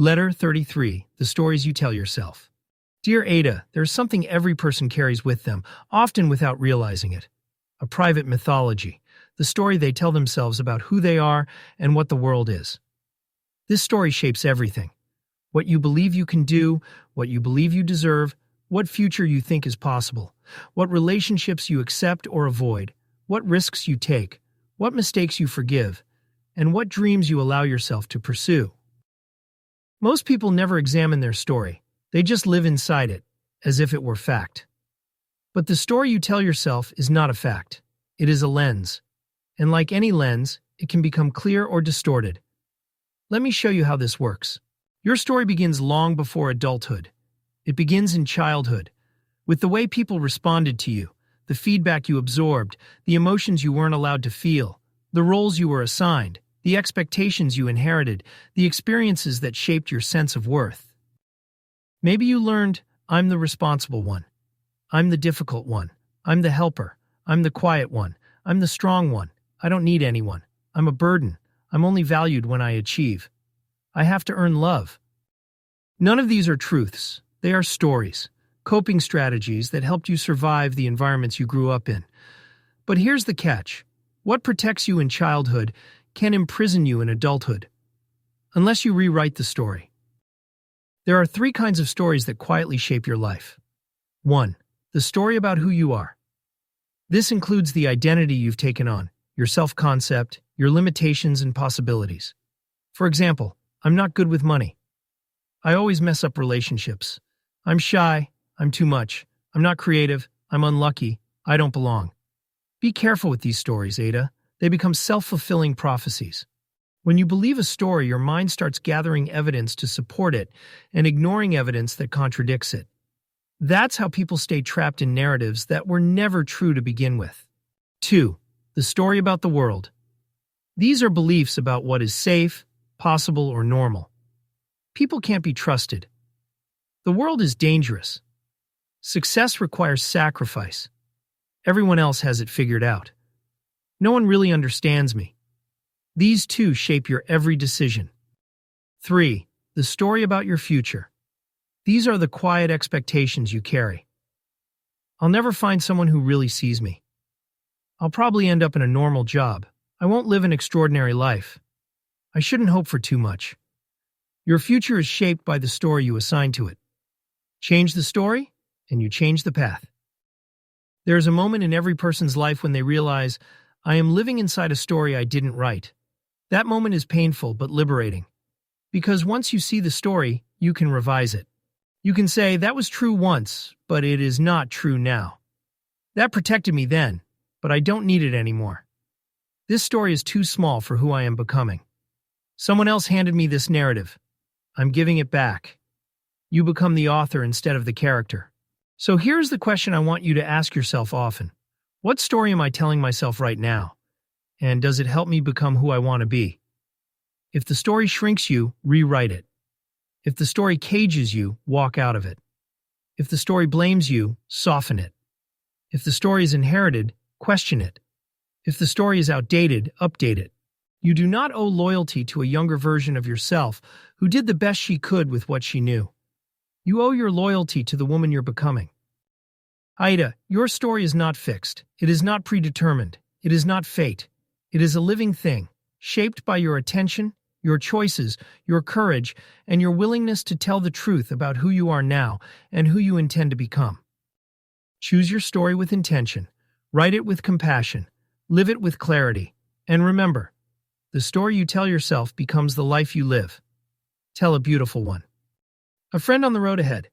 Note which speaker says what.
Speaker 1: Letter 33. The stories you tell yourself. Dear Ada, there's something every person carries with them, often without realizing it. A private mythology, the story they tell themselves about who they are and what the world is. This story shapes everything. What you believe you can do, what you believe you deserve, what future you think is possible, what relationships you accept or avoid, what risks you take, what mistakes you forgive, and what dreams you allow yourself to pursue. Most people never examine their story. They just live inside it, as if it were fact. But the story you tell yourself is not a fact. It is a lens. And like any lens, it can become clear or distorted. Let me show you how this works. Your story begins long before adulthood. It begins in childhood, with the way people responded to you, the feedback you absorbed, the emotions you weren't allowed to feel, the roles you were assigned, the expectations you inherited, the experiences that shaped your sense of worth. Maybe you learned, I'm the responsible one. I'm the difficult one. I'm the helper. I'm the quiet one. I'm the strong one. I don't need anyone. I'm a burden. I'm only valued when I achieve. I have to earn love. None of these are truths. They are stories, coping strategies that helped you survive the environments you grew up in. But here's the catch. What protects you in childhood can imprison you in adulthood, unless you rewrite the story. There are three kinds of stories that quietly shape your life. 1. The story about who you are. This includes the identity you've taken on, your self-concept, your limitations and possibilities. For example, I'm not good with money. I always mess up relationships. I'm shy. I'm too much. I'm not creative. I'm unlucky. I don't belong. Be careful with these stories, Ada. They become self-fulfilling prophecies. When you believe a story, your mind starts gathering evidence to support it and ignoring evidence that contradicts it. That's how people stay trapped in narratives that were never true to begin with. 2. The story about the world. These are beliefs about what is safe, possible, or normal. People can't be trusted. The world is dangerous. Success requires sacrifice. Everyone else has it figured out. No one really understands me. These two shape your every decision. 3. The story about your future. These are the quiet expectations you carry. I'll never find someone who really sees me. I'll probably end up in a normal job. I won't live an extraordinary life. I shouldn't hope for too much. Your future is shaped by the story you assign to it. Change the story, and you change the path. There is a moment in every person's life when they realize, I am living inside a story I didn't write. That moment is painful but liberating. Because once you see the story, you can revise it. You can say, that was true once, but it is not true now. That protected me then, but I don't need it anymore. This story is too small for who I am becoming. Someone else handed me this narrative. I'm giving it back. You become the author instead of the character. So here's the question I want you to ask yourself often. What story am I telling myself right now? And does it help me become who I want to be? If the story shrinks you, rewrite it. If the story cages you, walk out of it. If the story blames you, soften it. If the story is inherited, question it. If the story is outdated, update it. You do not owe loyalty to a younger version of yourself who did the best she could with what she knew. You owe your loyalty to the woman you're becoming. Aida, your story is not fixed. It is not predetermined. It is not fate. It is a living thing, shaped by your attention, your choices, your courage, and your willingness to tell the truth about who you are now and who you intend to become. Choose your story with intention. Write it with compassion. Live it with clarity. And remember, the story you tell yourself becomes the life you live. Tell a beautiful one. A friend on the road ahead.